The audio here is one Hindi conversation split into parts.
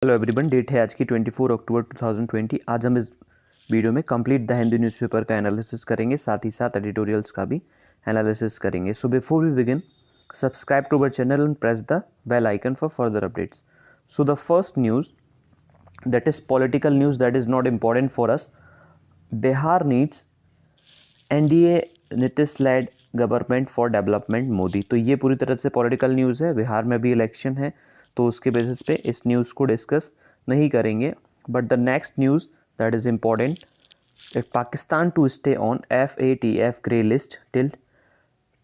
हेलो एवरीवन, डेट है आज की 24 अक्टूबर 2020। आज हम इस वीडियो में कंप्लीट द हिंदू न्यूज़पेपर का एनालिसिस करेंगे, साथ ही साथ एडिटोरियल्स का भी एनालिसिस करेंगे। So before we begin, subscribe to our channel and press the bell icon for further updates. So the first news, that is political news, that is not important for us. Bihar needs NDA Nitish lead government for development Modi. तो ये पूरी तरह से पॉलिटिकल न्यूज़ है। बिहार में भी इलेक्शन है, तो उसके बेसिस पे इस न्यूज़ को डिस्कस नहीं करेंगे। But the next news that is important, Pakistan to stay on FATF grey list till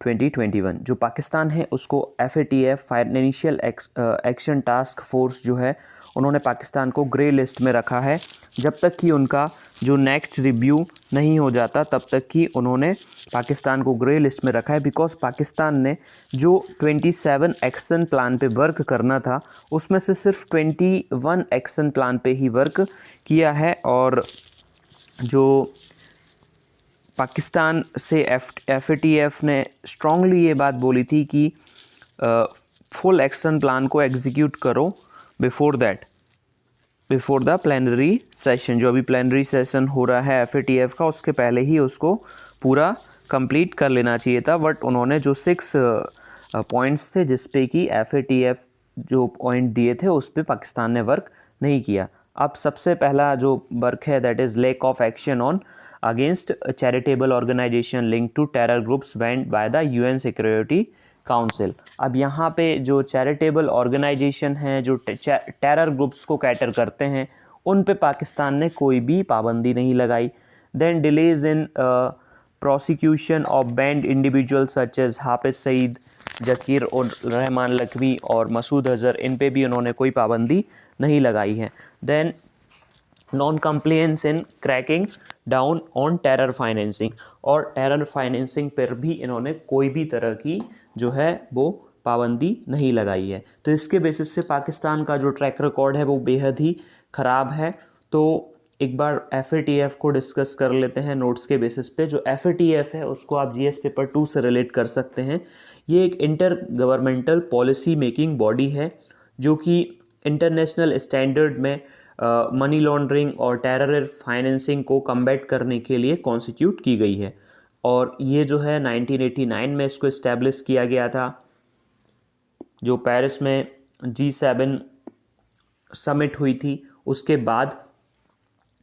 2021। जो पाकिस्तान है उसको FATF financial action task force जो है, उन्होंने पाकिस्तान को ग्रे लिस्ट में रखा है जब तक कि उनका जो नेक्स्ट रिव्यू नहीं हो जाता, तब तक कि उन्होंने पाकिस्तान को ग्रे लिस्ट में रखा है। बिकॉज पाकिस्तान ने जो 27 एक्शन प्लान पे वर्क करना था, उसमें से सिर्फ 21 एक्शन प्लान पे ही वर्क किया है। और जो पाकिस्तान से FATF ने स्ट्रांगली ये बात बोली थी कि फुल एक्शन प्लान को एग्जीक्यूट करो बिफोर द प्लेनरी सेशन। जो अभी प्लेनरी सेशन हो रहा है FATF का, उसके पहले ही उसको पूरा कंप्लीट कर लेना चाहिए था। बट उन्होंने जो 6 पॉइंट्स थे जिस पे कि FATF जो पॉइंट दिए थे, उस पे पाकिस्तान ने वर्क नहीं किया। अब सबसे पहला जो वर्क है that is lack of action on against charitable organisation link to terror groups banned by the UN security council. अब यहाँ पे जो चैरिटेबल ऑर्गेनाइजेशन हैं, जो टेरर ग्रुप्स को कैटर करते हैं, उन पे पाकिस्तान ने कोई भी पाबंदी नहीं लगाई। Then delays in prosecution of banned individual such as Hafiz Saeed, Zakiur और रहमान लखवी और मसूद अजहर, इन पे भी उन्होंने कोई पाबंदी नहीं लगाई है। Then non compliance in cracking down on terror financing, और टेरर फाइनेंसिंग पर भी इन्होंने कोई भी तरह की जो है वो पाबंदी नहीं लगाई है। तो इसके बेसिस से पाकिस्तान का जो ट्रैक रिकॉर्ड है वो बेहद ही ख़राब है। तो एक बार FATF को डिस्कस कर लेते हैं नोट्स के बेसिस पे। जो FATF है उसको आप GS पेपर 2 से रिलेट कर सकते हैं। ये एक inter governmental policy making body है जो कि इंटरनेशनल स्टैंडर्ड में मनी लॉन्ड्रिंग और टेरर फाइनेंसिंग को कम्बैट करने के लिए कॉन्स्टिट्यूट की गई है। और ये जो है 1989 में इसको इस्टेब्लिश किया गया था, जो पेरिस में G7 समिट हुई थी। उसके बाद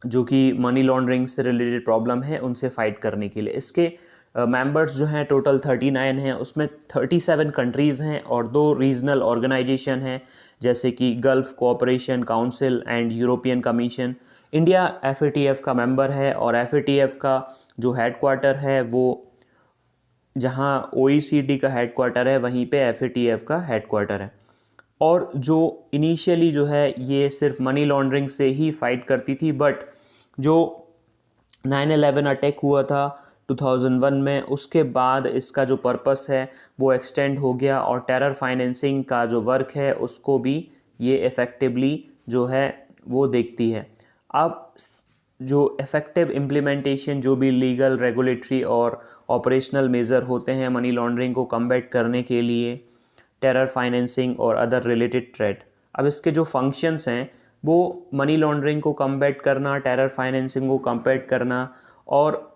जो कि मनी लॉन्ड्रिंग से रिलेटेड प्रॉब्लम है उनसे फाइट करने के लिए। इसके मेंबर्स जो हैं टोटल 39 हैं, उसमें 37 कंट्रीज़ हैं और 2 रीजनल ऑर्गेनाइजेशन हैं जैसे कि gulf cooperation council and European commission. India FATF का मेंबर है और FATF का जो हेडक्वार्टर है वो जहां OECD का हेडक्वार्टर है, वहीं पे FATF का हेडक्वार्टर है। और जो इनिशियली जो है ये सिर्फ मनी लॉन्ड्रिंग से ही फाइट करती थी, बट जो 9/11 अटैक हुआ था 2001 में, उसके बाद इसका जो पर्पस है वो एक्सटेंड हो गया और टेरर फाइनेंसिंग का जो वर्क है उसको भी ये इफ़ेक्टिवली जो है वो देखती है। अब जो इफ़ेक्टिव इम्प्लीमेंटेशन, जो भी लीगल, रेगुलेटरी और ऑपरेशनल मेज़र होते हैं मनी लॉन्ड्रिंग को कम्बैट करने के लिए, टेरर फाइनेंसिंग और अदर रिलेटेड थ्रेट। अब इसके जो फंक्शंस हैं वो मनी लॉन्ड्रिंग को कम्बैट करना, टेरर फाइनेंसिंग को कम्बैट करना और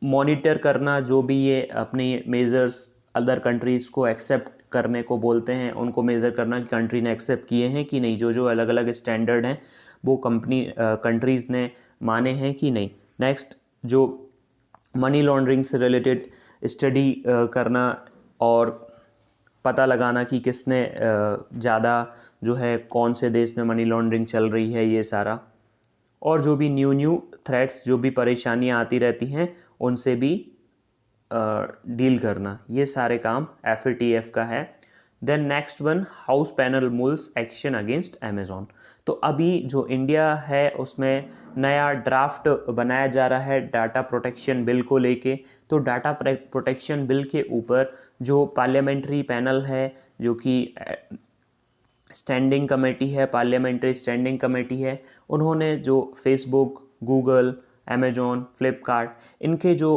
मॉनिटर करना, जो भी ये अपने मेजर्स अदर कंट्रीज़ को एक्सेप्ट करने को बोलते हैं उनको मेज़र करना कि कंट्री ने एक्सेप्ट किए हैं कि नहीं, जो जो अलग अलग स्टैंडर्ड हैं वो कंट्रीज़ ने माने हैं कि नहीं। नेक्स्ट, जो मनी लॉन्ड्रिंग से रिलेटेड स्टडी करना और पता लगाना कि किसने ज़्यादा जो है कौन से देश में मनी लॉन्ड्रिंग चल रही है, ये सारा। और जो भी न्यू थ्रेट्स, जो भी परेशानियां आती रहती हैं उनसे भी डील करना, ये सारे काम FATF का है। Then next one, house panel moves action against Amazon. तो अभी जो इंडिया है उसमें नया ड्राफ्ट बनाया जा रहा है डाटा प्रोटेक्शन बिल को लेके। तो डाटा प्रोटेक्शन बिल के ऊपर जो पार्लियामेंट्री पैनल है, जो कि स्टैंडिंग कमेटी है, पार्लियामेंट्री स्टैंडिंग कमेटी है, उन्होंने जो फेसबुक, गूगल, अमेज़ॉन, फ्लिपकार्ट, इनके जो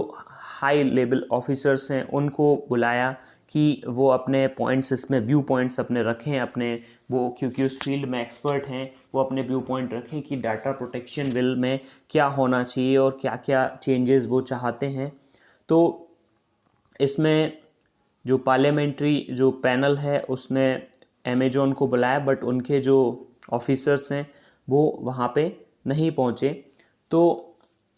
हाई लेवल ऑफिसर्स हैं उनको बुलाया कि वो अपने पॉइंट्स इसमें व्यू पॉइंट्स अपने रखें अपने, वो क्योंकि उस फील्ड में एक्सपर्ट हैं, वो अपने व्यू पॉइंट रखें कि डाटा प्रोटेक्शन बिल में क्या होना चाहिए और क्या क्या चेंजेस वो चाहते हैं। तो इसमें जो पार्लियामेंट्री जो पैनल है उसने अमेज़ॉन को बुलाया, बट उनके जो ऑफिसर्स हैं वो वहाँ पे नहीं पहुँचे। तो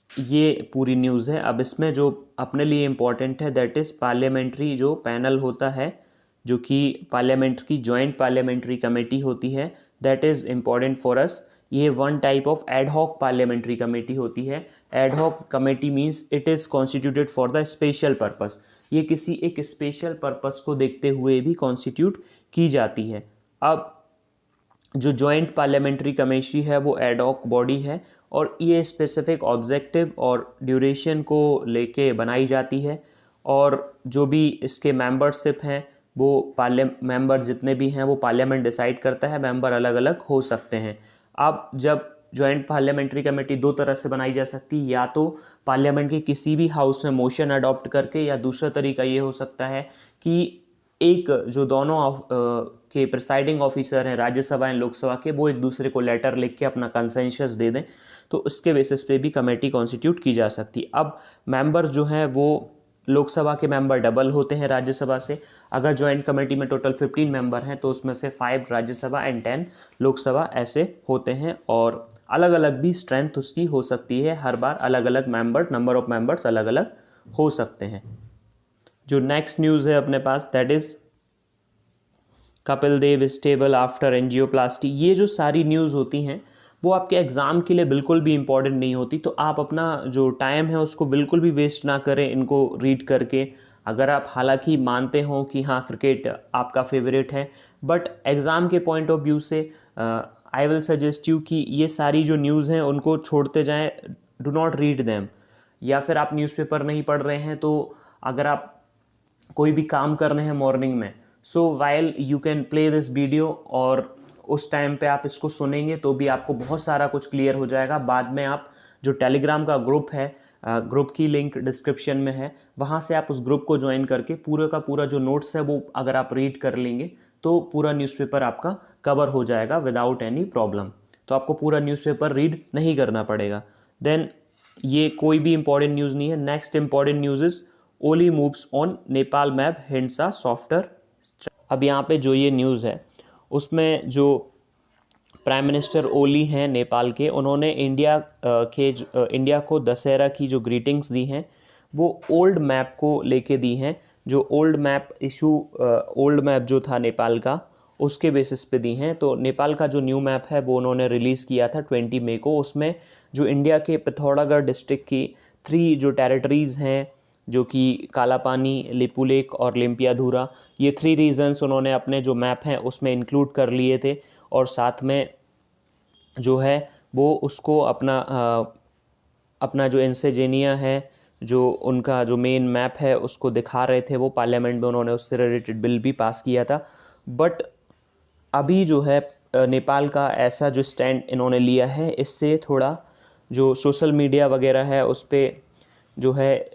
ये पूरी न्यूज़ है। अब इसमें जो अपने लिए इम्पॉर्टेंट है दैट इज़ पार्लियामेंट्री जो पैनल होता है, जो कि पार्लियामेंट की जॉइंट पार्लियामेंट्री कमेटी होती है, that is important for us. ये one type of ad hoc parliamentary committee होती है। Ad hoc committee means it is constituted for the special purpose. ये किसी एक स्पेशल पर्पस को देखते हुए भी कॉन्स्टिट्यूट की जाती है। अब जो जॉइंट पार्लियामेंट्री कमेटी है वो एड हॉक बॉडी है और ये स्पेसिफिक ऑब्जेक्टिव और ड्यूरेशन को लेके बनाई जाती है, और जो भी इसके मेंबरशिप हैं वो मेंबर जितने भी हैं वो पार्लियामेंट डिसाइड करता है, मेंबर अलग अलग हो सकते हैं। अब जब जॉइंट पार्लियामेंट्री कमेटी दो तरह से बनाई जा सकती है, या तो पार्लियामेंट के किसी भी हाउस में मोशन अडॉप्ट करके, या दूसरा तरीका ये हो सकता है कि एक जो दोनों के प्रिसाइडिंग ऑफिसर हैं राज्यसभा एंड लोकसभा के, वो एक दूसरे को लेटर लिख के अपना कंसेंसस दे दें, तो उसके बेसिस पे भी कमेटी कॉन्स्टिट्यूट की जा सकती है। अब मेंबर जो हैं वो लोकसभा के मेंबर डबल होते हैं राज्यसभा से। अगर जॉइंट कमेटी में टोटल 15 मेंबर हैं तो उसमें से 5 राज्यसभा एंड 10 लोकसभा ऐसे होते हैं, और अलग अलग भी स्ट्रेंथ उसकी हो सकती है, हर बार अलग अलग नंबर ऑफ मेंबर्स अलग अलग हो सकते हैं। जो नेक्स्ट न्यूज़ है अपने पास that is Kapil Dev stable after angioplasty. ये जो सारी न्यूज़ होती हैं वो आपके एग्ज़ाम के लिए बिल्कुल भी इम्पॉर्टेंट नहीं होती, तो आप अपना जो टाइम है उसको बिल्कुल भी वेस्ट ना करें इनको रीड करके। अगर आप हालांकि मानते हो कि हाँ क्रिकेट आपका फेवरेट है, बट एग्ज़ाम के पॉइंट ऑफ व्यू से आई विल सजेस्ट यू कि ये सारी जो न्यूज़ हैं उनको छोड़ते जाएं, डू नॉट रीड देम। या फिर आप न्यूज़पेपर नहीं पढ़ रहे हैं तो अगर आप कोई भी काम कर रहे हैं मॉर्निंग में, so while you can play this video, और उस टाइम पे आप इसको सुनेंगे तो भी आपको बहुत सारा कुछ क्लियर हो जाएगा। बाद में आप जो टेलीग्राम का ग्रुप है, ग्रुप की लिंक डिस्क्रिप्शन में है, वहाँ से आप उस ग्रुप को ज्वाइन करके पूरे का पूरा जो नोट्स है वो अगर आप रीड कर लेंगे तो पूरा न्यूज़पेपर आपका कवर हो जाएगा विदाउट एनी प्रॉब्लम। तो आपको पूरा न्यूज़पेपर रीड नहीं करना पड़ेगा। देन ये कोई भी इंपॉर्टेंट न्यूज़ नहीं है। Next important news is Oli moves on Nepal map hints a softer. अब यहाँ पे जो ये न्यूज़ है उसमें जो प्राइम मिनिस्टर ओली हैं नेपाल के, उन्होंने इंडिया को दशहरा की जो ग्रीटिंग्स दी हैं वो ओल्ड मैप को लेके दी हैं। जो ओल्ड मैप जो था नेपाल का उसके बेसिस पे दी हैं। तो नेपाल का जो न्यू मैप है वो उन्होंने रिलीज़ किया था 20 मई को। उसमें जो इंडिया के पिथौरागढ़ डिस्ट्रिक्ट की 3 जो टेरिटरीज़ हैं, जो कि कालापानी, लिपुलेख और लिम्पियाधुरा, ये 3 रीजन्स उन्होंने अपने जो मैप हैं उसमें इंक्लूड कर लिए थे, और साथ में जो है वो उसको अपना जो इंसेजेनिया है, जो उनका जो मेन मैप है उसको दिखा रहे थे। वो पार्लियामेंट में उन्होंने उससे रिलेटेड बिल भी पास किया था। बट अभी जो है नेपाल का ऐसा जो स्टैंड इन्होंने लिया है, इससे थोड़ा जो सोशल मीडिया वगैरह है उस पर जो है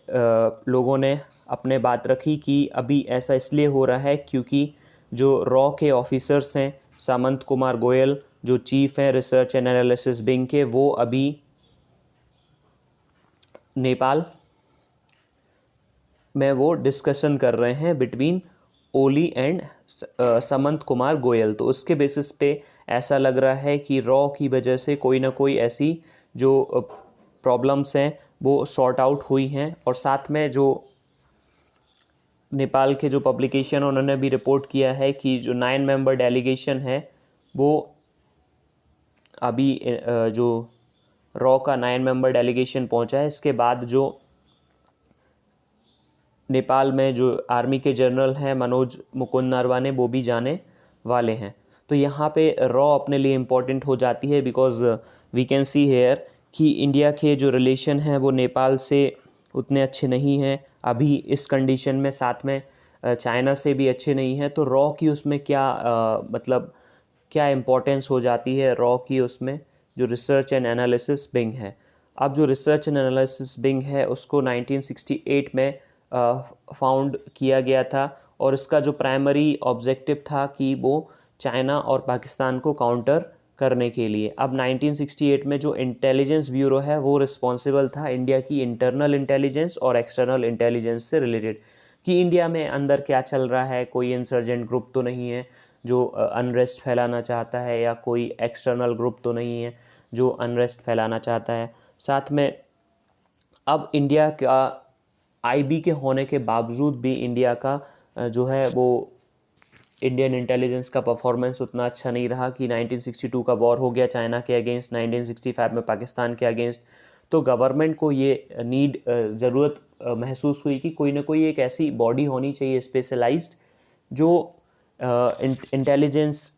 लोगों ने अपने बात रखी कि अभी ऐसा इसलिए हो रहा है क्योंकि जो रॉ के ऑफिसर्स हैं, सामंत कुमार गोयल जो चीफ हैं रिसर्च एंड एनालिसिस विंग के, वो अभी नेपाल में वो डिस्कशन कर रहे हैं बिटवीन ओली एंड सामंत कुमार गोयल। तो उसके बेसिस पे ऐसा लग रहा है कि रॉ की वजह से कोई ना कोई ऐसी जो प्रॉब्लम्स हैं वो सॉर्ट आउट हुई हैं। और साथ में जो नेपाल के जो पब्लिकेशन उन्होंने भी रिपोर्ट किया है कि जो 9 मेंबर डेलीगेशन है वो अभी जो रॉ का 9 मेंबर डेलीगेशन पहुंचा है। इसके बाद जो नेपाल में जो आर्मी के जनरल हैं मनोज मुकुंद नरवाने, वो भी जाने वाले हैं। तो यहाँ पे रॉ अपने लिए इम्पॉर्टेंट हो जाती है because we can see here कि इंडिया के जो रिलेशन हैं वो नेपाल से उतने अच्छे नहीं हैं अभी इस कंडीशन में, साथ में चाइना से भी अच्छे नहीं हैं। तो रॉ की उसमें क्या मतलब क्या इम्पोर्टेंस हो जाती है रॉ की उसमें, जो रिसर्च एंड एनालिसिस विंग है। अब जो रिसर्च एंड एनालिसिस विंग है उसको 1968 में फाउंड किया गया था, और इसका जो प्राइमरी ऑब्जेक्टिव था कि वो चाइना और पाकिस्तान को काउंटर करने के लिए। अब 1968 में जो इंटेलिजेंस ब्यूरो है वो रिस्पॉन्सिबल था इंडिया की इंटरनल इंटेलिजेंस और एक्सटर्नल इंटेलिजेंस से रिलेटेड, कि इंडिया में अंदर क्या चल रहा है, कोई इंसर्जेंट ग्रुप तो नहीं है जो अनरेस्ट फैलाना चाहता है, या कोई एक्सटर्नल ग्रुप तो नहीं है जो अनरेस्ट फैलाना चाहता है। साथ में अब इंडिया का आईबी के होने के बावजूद भी इंडिया का जो है वो इंडियन इंटेलिजेंस का परफॉर्मेंस उतना अच्छा नहीं रहा कि 1962 का वॉर हो गया चाइना के अगेंस्ट, 1965 में पाकिस्तान के अगेंस्ट। तो गवर्नमेंट को ये नीड ज़रूरत महसूस हुई कि कोई ना कोई एक ऐसी बॉडी होनी चाहिए स्पेशलाइज्ड जो इंटेलिजेंस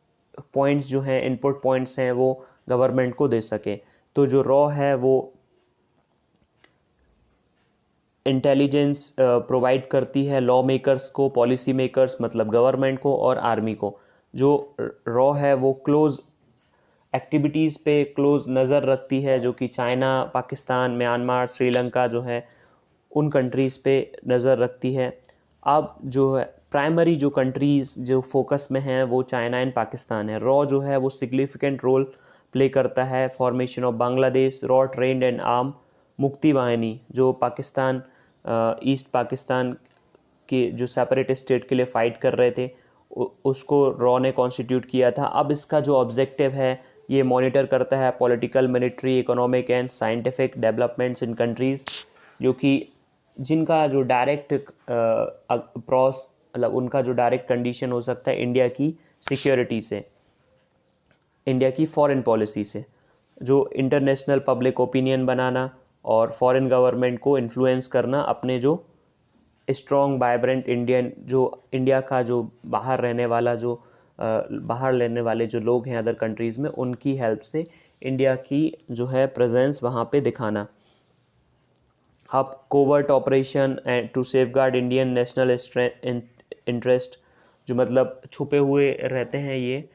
पॉइंट्स जो हैं, इनपुट पॉइंट्स हैं, वो गवर्नमेंट को दे सके। तो जो रॉ है वो इंटेलिजेंस प्रोवाइड करती है लॉ मेकर्स को, पॉलिसी मेकर्स मतलब गवर्नमेंट को, और आर्मी को। जो रॉ है वो क्लोज एक्टिविटीज़ पे क्लोज नज़र रखती है, जो कि चाइना, पाकिस्तान, म्यांमार, श्रीलंका जो है उन कंट्रीज़ पे नज़र रखती है। अब जो है प्राइमरी जो कंट्रीज़ जो फोकस में हैं वो चाइना एंड पाकिस्तान है। रॉ जो है वो सिग्निफिकेंट रोल प्ले करता है formation of Bangladesh. Raw trend and arm मुक्ति वाहिनी जो पाकिस्तान, ईस्ट पाकिस्तान के जो सेपरेट स्टेट के लिए फ़ाइट कर रहे थे, उसको रॉ ने कॉन्स्टिट्यूट किया था। अब इसका जो ऑब्जेक्टिव है ये मॉनिटर करता है political, military, economic and scientific developments in countries, जो कि जिनका जो डायरेक्ट प्रॉस मतलब उनका जो डायरेक्ट कंडीशन हो सकता है इंडिया की सिक्योरिटी से, इंडिया की फॉरेन पॉलिसी से, जो इंटरनेशनल पब्लिक ओपिनियन बनाना और फॉरेन गवर्नमेंट को इन्फ्लुएंस करना अपने जो स्ट्रॉन्ग वाइब्रेंट इंडियन, जो इंडिया का जो बाहर रहने वाला जो बाहर रहने वाले जो लोग हैं अदर कंट्रीज़ में, उनकी हेल्प से इंडिया की जो है प्रेजेंस वहाँ पे दिखाना। अब covert operation and to safeguard Indian national interest, जो मतलब छुपे हुए रहते हैं ये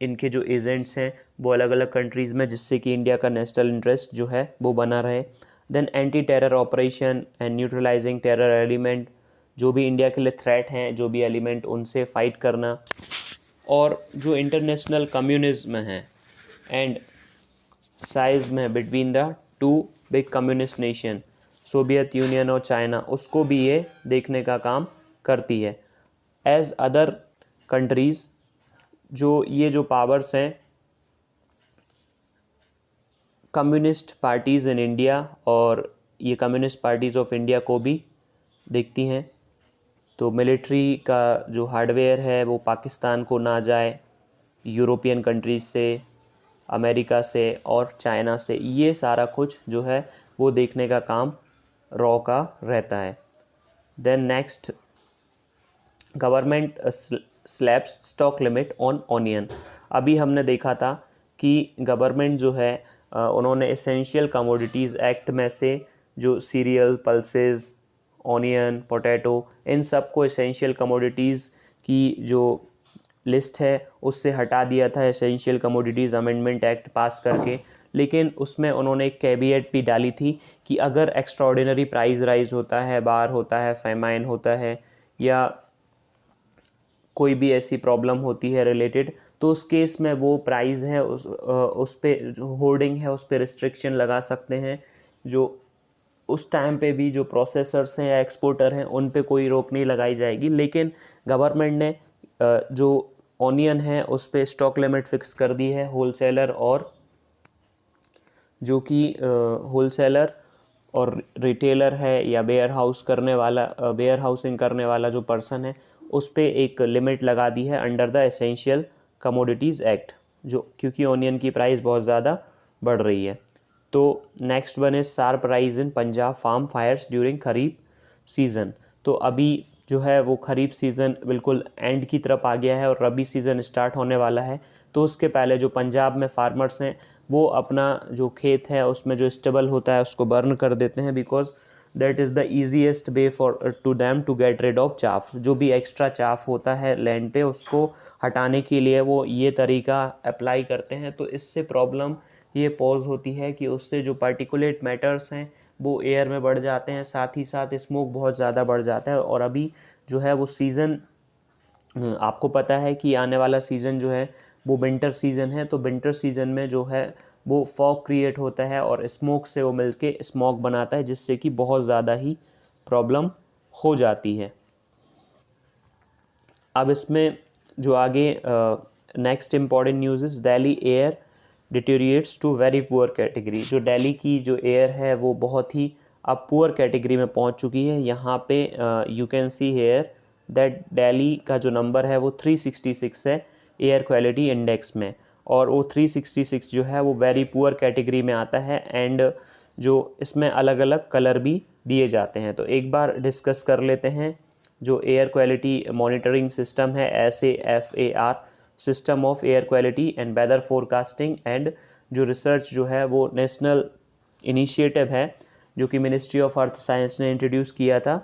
इनके जो एजेंट्स हैं वो अलग अलग कंट्रीज़ में, जिससे कि इंडिया का नेशनल इंटरेस्ट जो है वो बना रहे। Then anti terror operation and neutralising terror element, जो भी इंडिया के लिए थ्रेट हैं, जो भी एलिमेंट, उनसे फाइट करना। और जो इंटरनेशनल कम्युनिज्म है एंड साइज में between the two big communist nation, Soviet union और चाइना, उसको भी ये देखने का काम करती है। एज अदर कंट्रीज़ जो ये जो पावर्स हैं कम्युनिस्ट पार्टीज़ इन इंडिया, और ये कम्युनिस्ट पार्टीज़ ऑफ इंडिया को भी देखती हैं। तो मिलिट्री का जो हार्डवेयर है वो पाकिस्तान को ना जाए, यूरोपियन कंट्रीज़ से, अमेरिका से और चाइना से, ये सारा कुछ जो है वो देखने का काम रॉ का रहता है। Then next, government slaps stock limit on onion. अभी हमने देखा था कि गवर्नमेंट जो है उन्होंने एसेंशियल कमोडिटीज़ एक्ट में से जो सीरियल, पल्सेस, ऑनियन, पोटैटो, इन सब को एसेंशियल कमोडिटीज़ की जो लिस्ट है उससे हटा दिया था एसेंशियल कमोडिटीज़ अमेंडमेंट एक्ट पास करके। लेकिन उसमें उन्होंने एक कैविएट भी डाली थी कि अगर एक्स्ट्राऑर्डिनरी प्राइस राइज होता है, बाढ़ होता है, फेमाइन होता है, या कोई भी ऐसी प्रॉब्लम होती है रिलेटेड, तो उस केस में वो प्राइस है उस पे जो होर्डिंग है उस पे रिस्ट्रिक्शन लगा सकते हैं। जो उस टाइम पे भी जो प्रोसेसर्स हैं या एक्सपोर्टर हैं उन पे कोई रोक नहीं लगाई जाएगी। लेकिन गवर्नमेंट ने जो ऑनियन है उस पे स्टॉक लिमिट फिक्स कर दी है। होलसेलर और जो कि होलसेलर और रिटेलर है या वेयर हाउस करने वाला, वेयर हाउसिंग करने वाला जो पर्सन है, उस पे एक लिमिट लगा दी है under the essential commodities act, जो क्योंकि ऑनियन की प्राइस बहुत ज़्यादा बढ़ रही है। तो next one is sharp rise in Punjab farm fires during kharif season. तो अभी जो है वो खरीफ सीज़न बिल्कुल एंड की तरफ आ गया है और रबी सीज़न स्टार्ट होने वाला है। तो उसके पहले जो पंजाब में फार्मर्स हैं वो अपना जो खेत है उसमें जो स्टेबल होता है उसको बर्न कर देते हैं, because that is the easiest way for to them to get rid of chaff. जो भी एक्स्ट्रा चाफ होता है लैंड पे उसको हटाने के लिए वो ये तरीका अप्लाई करते हैं। तो इससे प्रॉब्लम ये पॉज होती है कि उससे जो पार्टिकुलेट मैटर्स हैं वो एयर में बढ़ जाते हैं, साथ ही साथ स्मोक बहुत ज़्यादा बढ़ जाता है। और अभी जो है वो सीज़न, आपको पता है कि आने वाला सीज़न जो है वो विंटर सीज़न है, तो विंटर सीज़न में जो है वो फॉग क्रिएट होता है और स्मोक से वो मिलके स्मॉग बनाता है, जिससे कि बहुत ज़्यादा ही प्रॉब्लम हो जाती है। अब इसमें जो आगे next important news is Delhi air deteriorates to very poor category. जो दिल्ली की जो एयर है वो बहुत ही अब पुअर कैटेगरी में पहुंच चुकी है। यहाँ पे you can see here that Delhi का जो नंबर है वो 366 है एयर क्वालिटी इंडेक्स में, और वो 366 जो है वो वेरी पुअर कैटेगरी में आता है। एंड जो इसमें अलग अलग कलर भी दिए जाते हैं, तो एक बार डिस्कस कर लेते हैं। जो एयर क्वालिटी मॉनिटरिंग सिस्टम है SAFAR, system of air quality and weather forecasting, and जो रिसर्च जो है वो नेशनल इनिशिएटिव है जो कि मिनिस्ट्री ऑफ अर्थ साइंस ने इंट्रोड्यूस किया था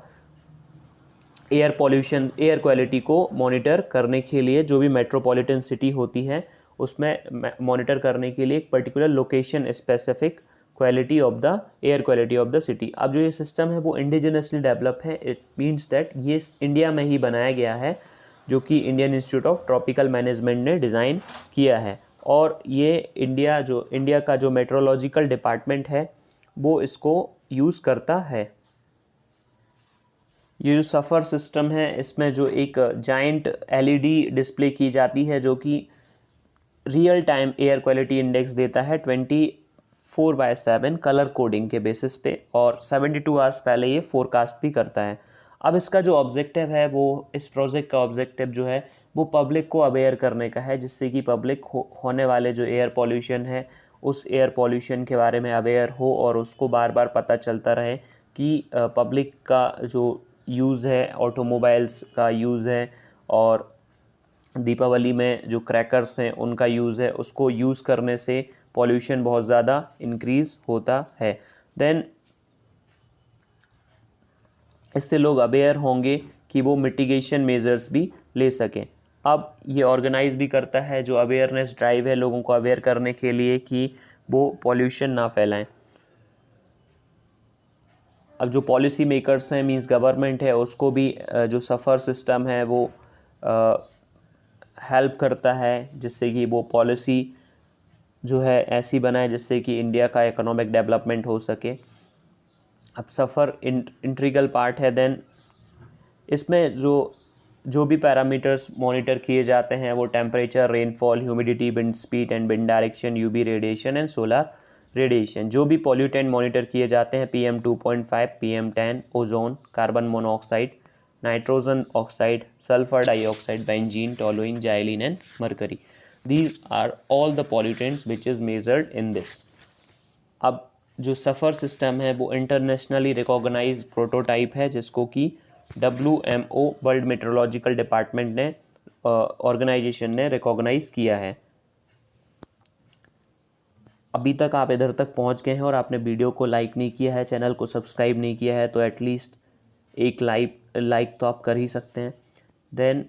एयर पॉल्यूशन, एयर क्वालिटी को मॉनिटर करने के लिए। जो भी मेट्रोपॉलिटन सिटी होती है उसमें मॉनिटर करने के लिए एक particular location specific quality of the air quality of the city. अब जो ये सिस्टम है वो इंडिजिनसली डेवलप है, इट मीन्स दैट ये इंडिया में ही बनाया गया है, जो कि Indian institute of tropical management ने डिज़ाइन किया है। और ये इंडिया का जो मेट्रोलॉजिकल डिपार्टमेंट है वो इसको यूज़ करता है। ये जो सफ़र सिस्टम है इसमें जो एक जाइंट LED डिस्प्ले की जाती है जो कि real time air quality index देता है 24/7 कलर कोडिंग के बेसिस पे, और 72 आवर्स पहले ये फोरकास्ट भी करता है। अब इसका जो ऑब्जेक्टिव है वो, इस प्रोजेक्ट का ऑब्जेक्टिव जो है वो पब्लिक को अवेयर करने का है, जिससे कि पब्लिक होने वाले जो एयर पॉल्यूशन है उस एयर पॉल्यूशन के बारे में अवेयर हो और उसको बार बार पता चलता रहे कि पब्लिक का जो यूज़ है, ऑटोमोबाइल्स का यूज़ है, और दीपावली में जो क्रैकर्स हैं उनका यूज़ है, उसको यूज़ करने से पॉल्यूशन बहुत ज़्यादा इंक्रीज़ होता है। देन इससे लोग अवेयर होंगे कि वो मिटिगेशन मेजर्स भी ले सकें। अब ये ऑर्गेनाइज भी करता है, जो अवेयरनेस ड्राइव है लोगों को अवेयर करने के लिए कि वो पॉल्यूशन ना फैलाएं। अब जो पॉलिसी मेकर्स हैं मींस गवर्नमेंट है, उसको भी जो सफ़र सिस्टम है वो हेल्प करता है, जिससे कि वो पॉलिसी जो है ऐसी बनाए जिससे कि इंडिया का इकोनॉमिक डेवलपमेंट हो सके। अब सफ़र इंट्रीगल पार्ट है। देन इसमें जो भी पैरामीटर्स मॉनिटर किए जाते हैं वो temperature, rainfall, humidity, wind speed and wind direction, UV radiation and solar radiation. जो भी पॉल्यूटेंट मॉनिटर किए जाते हैं PM2.5, PM10, ozone, carbon monoxide, nitrogen oxide, sulphur dioxide, benzene, toluene, xylene and mercury. These are all the pollutants which is measured in this. अब जो सफ़र सिस्टम है वो इंटरनेशनली रिकॉग्नाइज प्रोटोटाइप है, जिसको कि WMO वर्ल्ड मेट्रोलॉजिकल डिपार्टमेंट ने ऑर्गेनाइजेशन ने रिकॉग्नाइज किया है। अभी तक आप इधर तक पहुंच गए हैं और आपने वीडियो को लाइक नहीं किया है, चैनल को सब्सक्राइब नहीं किया है, तो एटलीस्ट एक लाइक तो आप कर ही सकते हैं। देन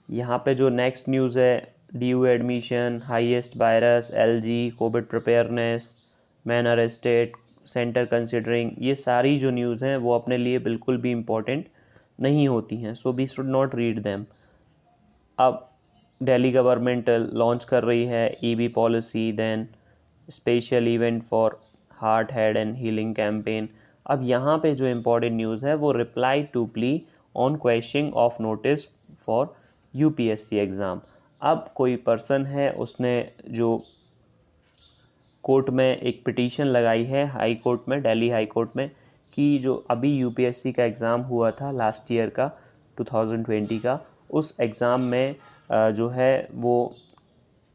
यहाँ पे जो नेक्स्ट न्यूज़ है, DU admission, highest virus, LG, Covid preparedness, man arrested, centre considering, ये सारी जो न्यूज़ हैं वो अपने लिए बिल्कुल भी इम्पोर्टेंट नहीं होती हैं, so we should not read them. अब दिल्ली गवर्नमेंट लॉन्च कर रही है EB policy, then special event for heart, head and healing campaign. अब यहाँ पे जो इम्पोर्टेंट न्यूज़ है वो reply to plea on questioning of notice for UPSC exam. अब कोई पर्सन है, उसने जो कोर्ट में एक पिटीशन लगाई है हाई कोर्ट में, दिल्ली हाई कोर्ट में, कि जो अभी UPSC का एग्ज़ाम हुआ था लास्ट ईयर का 2020 का, उस एग्ज़ाम में जो है वो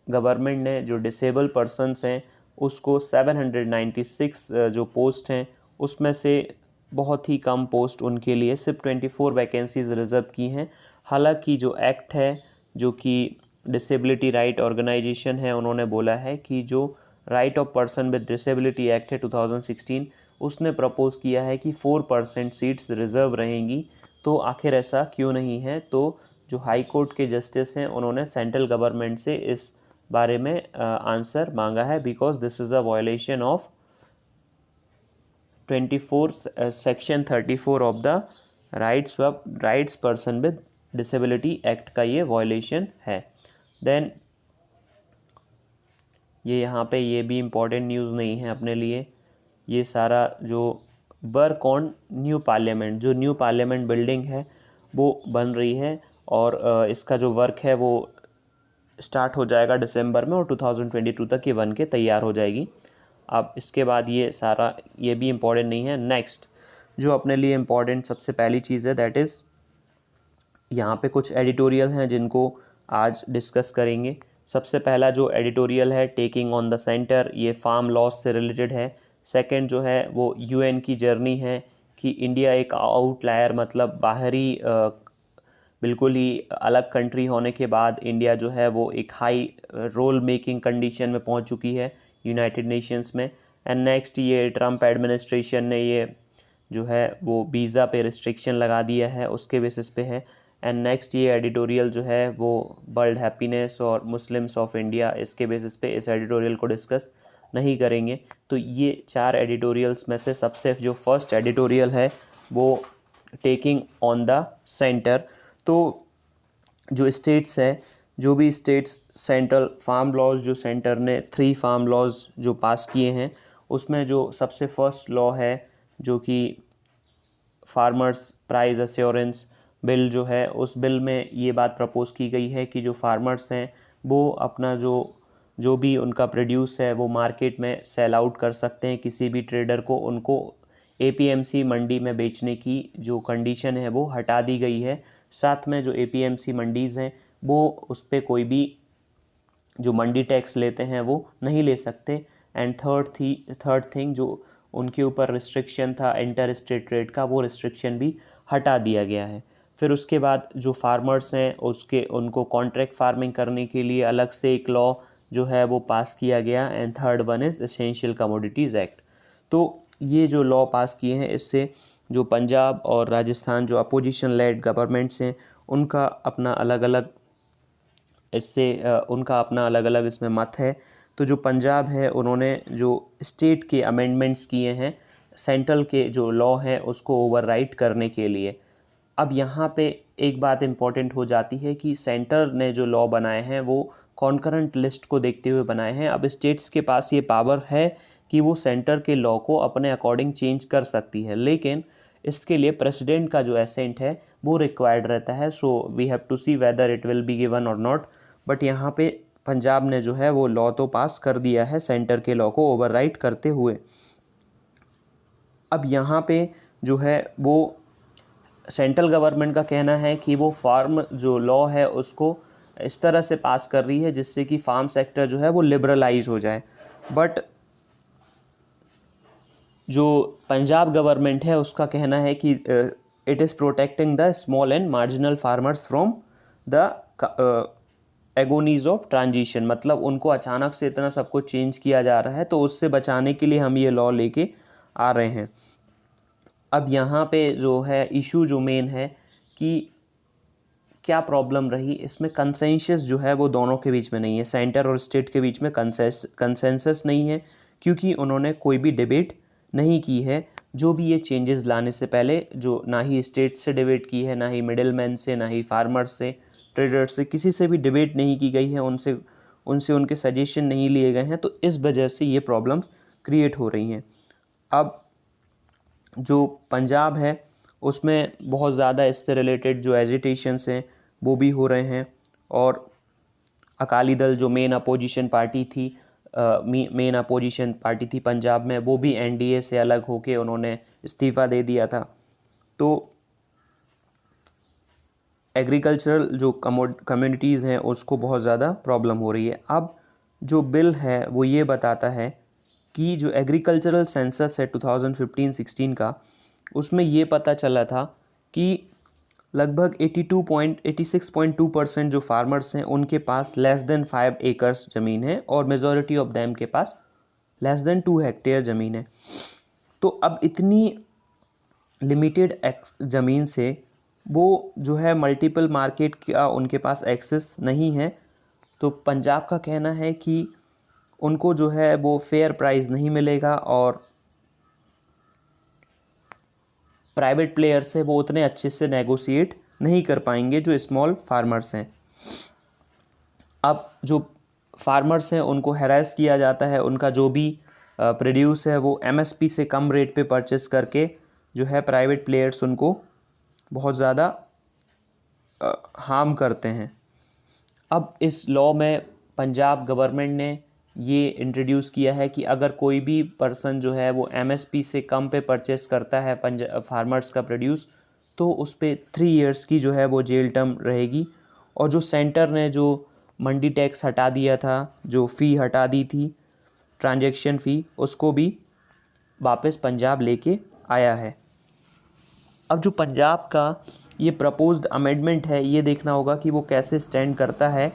गवर्नमेंट ने जो डिसेबल पर्सनस हैं उसको 796 जो पोस्ट हैं उसमें से बहुत ही कम पोस्ट उनके लिए, सिर्फ 24 वैकेंसीज रिज़र्व की हैं। हालांकि जो एक्ट है, जो कि डिसेबिलिटी राइट ऑर्गेनाइजेशन है, उन्होंने बोला है कि जो right of person with disability act है 2016, उसने प्रपोज़ किया है कि 4% सीट्स रिज़र्व रहेंगी। तो आखिर ऐसा क्यों नहीं है? तो जो हाई कोर्ट के जस्टिस हैं उन्होंने सेंट्रल गवर्नमेंट से इस बारे में आंसर मांगा है, because this is a violation of 24 section 34 of the rights person with disability act का ये वायलेशन है। देन ये यहाँ पे ये भी इम्पोर्टेंट न्यूज़ नहीं है अपने लिए, ये सारा जो वर्क ऑन न्यू पार्लियामेंट, जो न्यू पार्लियामेंट बिल्डिंग है वो बन रही है और इसका जो वर्क है वो स्टार्ट हो जाएगा दिसंबर में और 2022 तक ये बन के तैयार हो जाएगी। अब इसके बाद ये सारा ये भी इम्पोर्टेंट नहीं है। नेक्स्ट जो अपने लिए इम्पोर्टेंट सबसे पहली चीज़ है दैट इज़ यहाँ पे कुछ एडिटोरियल हैं जिनको आज डिस्कस करेंगे। सबसे पहला जो एडिटोरियल है टेकिंग ऑन द सेंटर, ये फार्म लॉज से रिलेटेड है। सेकंड जो है वो यूएन की जर्नी है कि इंडिया एक आउटलायर मतलब बाहरी बिल्कुल ही अलग कंट्री होने के बाद इंडिया जो है वो एक हाई रोल मेकिंग कंडीशन में पहुंच चुकी है यूनाइटेड नेशंस में। एंड नेक्स्ट ये ट्रम्प एडमिनिस्ट्रेशन ने ये जो है वो वीज़ा पे रिस्ट्रिक्शन लगा दिया है, उसके बेसिस पे है। एंड नेक्स्ट ये एडिटोरियल जो है वो वर्ल्ड हैप्पीनेस और मुस्लिम्स ऑफ इंडिया, इसके बेसिस पे इस एडिटोरियल को डिस्कस नहीं करेंगे। तो ये 4 एडिटोरियल्स में से सबसे जो फर्स्ट एडिटोरियल है वो टेकिंग ऑन द सेंटर। तो जो स्टेट्स है, जो भी स्टेट्स सेंट्रल फार्म लॉज जो सेंटर ने 3 फार्म लॉज जो पास किए हैं उसमें जो सबसे फर्स्ट लॉ है जो कि फार्मर्स प्राइस एश्योरेंस बिल जो है, उस बिल में ये बात प्रपोज की गई है कि जो फार्मर्स हैं वो अपना जो भी उनका प्रोड्यूस है वो मार्केट में सेल आउट कर सकते हैं किसी भी ट्रेडर को। उनको एपीएमसी मंडी में बेचने की जो कंडीशन है वो हटा दी गई है। साथ में जो एपीएमसी मंडीज़ हैं वो उस पर कोई भी जो मंडी टैक्स लेते हैं वो नहीं ले सकते। एंड थर्ड थिंग जो उनके ऊपर रिस्ट्रिक्शन था इंटर स्टेट ट्रेड का, वो रिस्ट्रिक्शन भी हटा दिया गया है। फिर उसके बाद जो फार्मर्स हैं उनको कॉन्ट्रैक्ट फार्मिंग करने के लिए अलग से एक लॉ जो है वो पास किया गया। And third one is essential commodities act. तो ये जो लॉ पास किए हैं इससे जो पंजाब और राजस्थान जो अपोजिशन लेड गवर्नमेंट्स हैं उनका अपना अलग अलग इसमें मत है। तो जो पंजाब है उन्होंने जो स्टेट के अमेंडमेंट्स किए हैं सेंट्रल के जो लॉ है उसको ओवरराइट करने के लिए। अब यहाँ पे एक बात इम्पॉर्टेंट हो जाती है कि सेंटर ने जो लॉ बनाए हैं वो कॉन्करेंट लिस्ट को देखते हुए बनाए हैं। अब स्टेट्स के पास ये पावर है कि वो सेंटर के लॉ को अपने अकॉर्डिंग चेंज कर सकती है, लेकिन इसके लिए प्रेसिडेंट का जो एसेंट है वो रिक्वायर्ड रहता है। So we have to see whether it will be given और नॉट। बट यहाँ पे पंजाब ने जो है वो लॉ तो पास कर दिया है सेंटर के लॉ को ओवरराइट करते हुए। अब यहाँ पे जो है वो सेंट्रल गवर्नमेंट का कहना है कि वो फार्म जो लॉ है उसको इस तरह से पास कर रही है जिससे कि फार्म सेक्टर जो है वो लिबरलाइज हो जाए। बट जो पंजाब गवर्नमेंट है उसका कहना है कि it is protecting the small and marginal farmers from the agonies of transition, मतलब उनको अचानक से इतना सब कुछ चेंज किया जा रहा है तो उससे बचाने के लिए हम ये लॉ लेके आ रहे हैं। अब यहाँ पे जो है इशू जो मेन है कि क्या प्रॉब्लम रही इसमें, कंसेंसस जो है वो दोनों के बीच में नहीं है, सेंटर और स्टेट के बीच में कंसेंसस नहीं है क्योंकि उन्होंने कोई भी डिबेट नहीं की है। जो भी ये चेंजेस लाने से पहले जो ना ही स्टेट से डिबेट की है, ना ही मिडिल मैन से, ना ही फार्मर्स से, ट्रेडर्स से, किसी से भी डिबेट नहीं की गई है, उनसे उनके सजेशन नहीं लिए गए हैं। तो इस वजह से ये प्रॉब्लम्स क्रिएट हो रही हैं। अब जो पंजाब है उसमें बहुत ज़्यादा इससे रिलेटेड जो एजिटेशंस हैं वो भी हो रहे हैं और अकाली दल जो मेन अपोजिशन पार्टी थी पंजाब में, वो भी एनडीए से अलग होके उन्होंने इस्तीफ़ा दे दिया था। तो एग्रीकल्चरल जो कम्युनिटीज़ हैं उसको बहुत ज़्यादा प्रॉब्लम हो रही है। अब जो बिल है वो ये बताता है कि जो एग्रीकल्चरल सेंसस है 2015-16 का, उसमें ये पता चला था कि लगभग 86.2% जो फार्मर्स हैं उनके पास लेस देन 5 एकर्स ज़मीन है और मेजॉरिटी ऑफ देम के पास लेस देन 2 हेक्टेयर ज़मीन है। तो अब इतनी लिमिटेड ज़मीन से वो जो है मल्टीपल मार्केट का उनके पास एक्सेस नहीं है। तो पंजाब का कहना है कि उनको जो है वो फेयर प्राइस नहीं मिलेगा और प्राइवेट प्लेयर्स है वो उतने अच्छे से नेगोशिएट नहीं कर पाएंगे जो स्मॉल फार्मर्स हैं। अब जो फार्मर्स हैं उनको हैरेस किया जाता है, उनका जो भी प्रोड्यूस है वो एमएसपी से कम रेट पे परचेस करके जो है प्राइवेट प्लेयर्स उनको बहुत ज़्यादा हार्म करते हैं। अब इस लॉ में पंजाब गवर्नमेंट ने ये इंट्रोड्यूस किया है कि अगर कोई भी पर्सन जो है वो एमएसपी से कम पे परचेस करता है फार्मर्स का प्रोड्यूस, तो उस पर 3 इयर्स की जो है वो जेल टर्म रहेगी। और जो सेंटर ने जो मंडी टैक्स हटा दिया था, जो फ़ी हटा दी थी ट्रांजैक्शन फ़ी, उसको भी वापस पंजाब लेके आया है। अब जो पंजाब का ये प्रपोज्ड अमेंडमेंट है, ये देखना होगा कि वो कैसे स्टैंड करता है,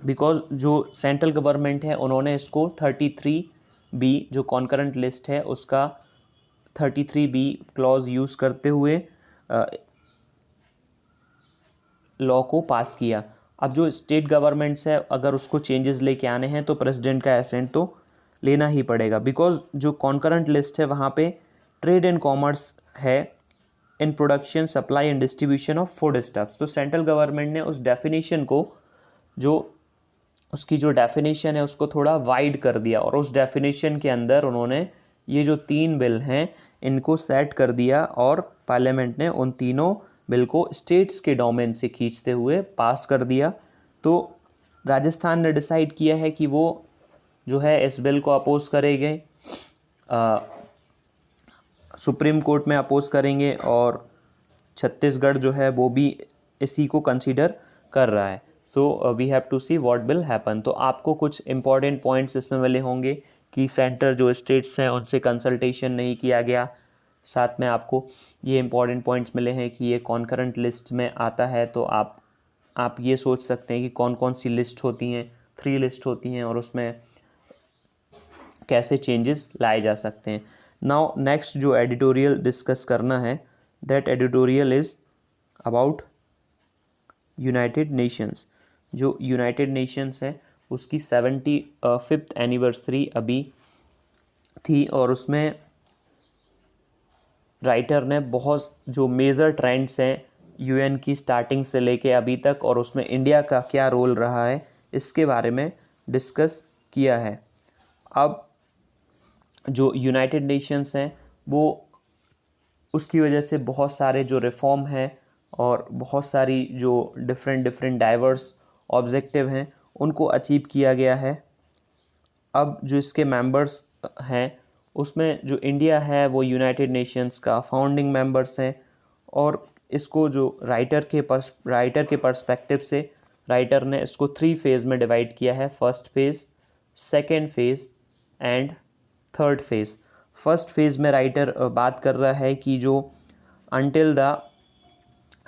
बिकॉज जो सेंट्रल गवर्नमेंट है उन्होंने इसको 33B जो कॉन्करेंट लिस्ट है उसका 33B क्लॉज यूज़ करते हुए लॉ को पास किया। अब जो स्टेट गवर्नमेंट्स है अगर उसको चेंजेस लेके आने हैं तो प्रेसिडेंट का एसेंट तो लेना ही पड़ेगा, बिकॉज जो कॉन्करेंट लिस्ट है वहाँ पे ट्रेड एंड कॉमर्स है in production supply and distribution of food stuffs. तो सेंट्रल गवर्नमेंट ने उस डेफिनेशन को, जो उसकी जो डेफिनेशन है उसको थोड़ा वाइड कर दिया और उस डेफिनेशन के अंदर उन्होंने ये जो 3 बिल हैं इनको सेट कर दिया और पार्लियामेंट ने उन तीनों बिल को स्टेट्स के डोमेन से खींचते हुए पास कर दिया। तो राजस्थान ने डिसाइड किया है कि वो जो है इस बिल को अपोज करेंगे, सुप्रीम कोर्ट में अपोज करेंगे, और छत्तीसगढ़ जो है वो भी इसी को कंसीडर कर रहा है। So we have to see what will happen. तो आपको कुछ इंपॉर्टेंट पॉइंट्स इसमें मिले होंगे कि सेंटर जो स्टेट्स हैं उनसे कंसल्टेशन नहीं किया गया, साथ में आपको ये इंपॉर्टेंट पॉइंट्स मिले हैं कि ये कॉन्करेंट लिस्ट में आता है। तो आप ये सोच सकते हैं कि कौन कौन सी लिस्ट होती हैं, 3 लिस्ट होती हैं और उसमें कैसे चेंजेस लाए जा सकते हैं। नाउ नेक्स्ट जो एडिटोरियल डिस्कस करना है, that editorial is about United Nations. जो यूनाइटेड नेशंस है उसकी 75th एनिवर्सरी अभी थी और उसमें राइटर ने बहुत जो मेजर ट्रेंड्स हैं यूएन की स्टार्टिंग से लेके अभी तक और उसमें इंडिया का क्या रोल रहा है इसके बारे में डिस्कस किया है। अब जो यूनाइटेड नेशंस हैं वो उसकी वजह से बहुत सारे जो रिफॉर्म हैं और बहुत सारी जो डिफरेंट डाइवर्स ऑब्जेक्टिव हैं उनको अचीव किया गया है। अब जो इसके मेंबर्स हैं उसमें जो इंडिया है वो यूनाइटेड नेशंस का फाउंडिंग मेंबर्स हैं और इसको जो राइटर के पर्सपेक्टिव से राइटर ने इसको 3 फेज़ में डिवाइड किया है, first phase, second phase and third phase. First phase में राइटर बात कर रहा है कि जो until the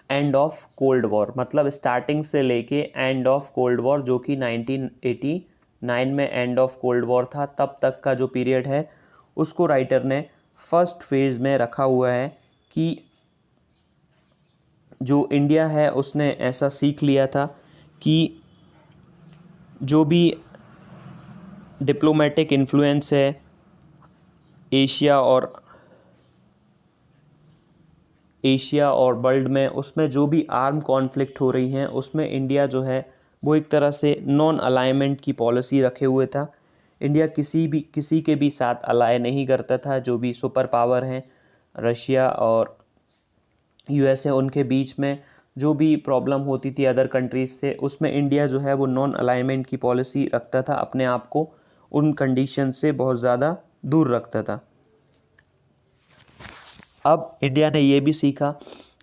end of cold war, मतलब स्टार्टिंग से लेके एंड ऑफ कोल्ड वॉर जो कि 1989 में एंड ऑफ कोल्ड वॉर था, तब तक का जो पीरियड है उसको राइटर ने फर्स्ट फेज़ में रखा हुआ है कि जो इंडिया है उसने ऐसा सीख लिया था कि जो भी डिप्लोमेटिक इन्फ्लुएंस है एशिया और वर्ल्ड में, उसमें जो भी आर्म कॉन्फ्लिक्ट हो रही हैं उसमें इंडिया जो है वो एक तरह से नॉन अलाइनमेंट की पॉलिसी रखे हुए था। इंडिया किसी के भी साथ अलाय नहीं करता था। जो भी सुपर पावर हैं रशिया और यूएसए, उनके बीच में जो भी प्रॉब्लम होती थी अदर कंट्रीज़ से, उसमें इंडिया जो है वो नॉन अलाइनमेंट की पॉलिसी रखता था, अपने आप को उन कंडीशन से बहुत ज़्यादा दूर रखता था। अब इंडिया ने ये भी सीखा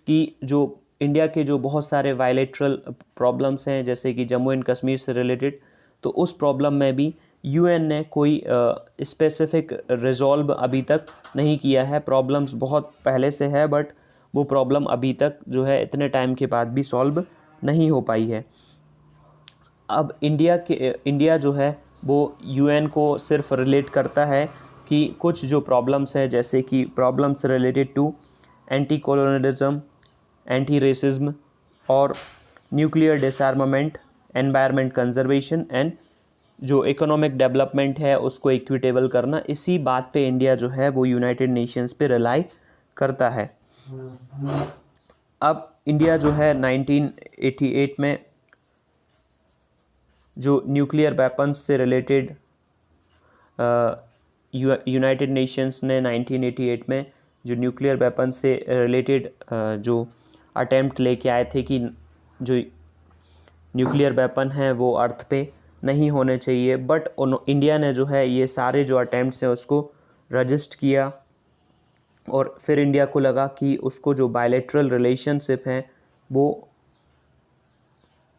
कि जो इंडिया के जो बहुत सारे बायलैटरल प्रॉब्लम्स हैं जैसे कि जम्मू एंड कश्मीर से रिलेटेड, तो उस प्रॉब्लम में भी यूएन ने कोई स्पेसिफिक रिजॉल्व अभी तक नहीं किया है। प्रॉब्लम्स बहुत पहले से है बट वो प्रॉब्लम अभी तक जो है इतने टाइम के बाद भी सॉल्व नहीं हो पाई है। अब इंडिया जो है वो यूएन को सिर्फ रिलेट करता है कि कुछ जो प्रॉब्लम्स है जैसे कि problems related to anti colonialism, anti racism और nuclear disarmament, environment conservation and जो इकोनॉमिक डेवलपमेंट है उसको इक्विटेबल करना, इसी बात पे इंडिया जो है वो यूनाइटेड नेशंस पे रिलाई करता है। अब इंडिया जो है 1988 में जो न्यूक्लियर वेपन्स से रिलेटेड यूनाइटेड नेशंस ने 1988 में जो न्यूक्लियर वेपन से रिलेटेड जो अटेम्प्ट लेके आए थे कि जो न्यूक्लियर वेपन हैं वो अर्थ पे नहीं होने चाहिए, बट इंडिया ने जो है ये सारे जो अटेम्प्ट्स हैं उसको रजिस्ट किया और फिर इंडिया को लगा कि उसको जो बायलैटरल रिलेशनशिप हैं वो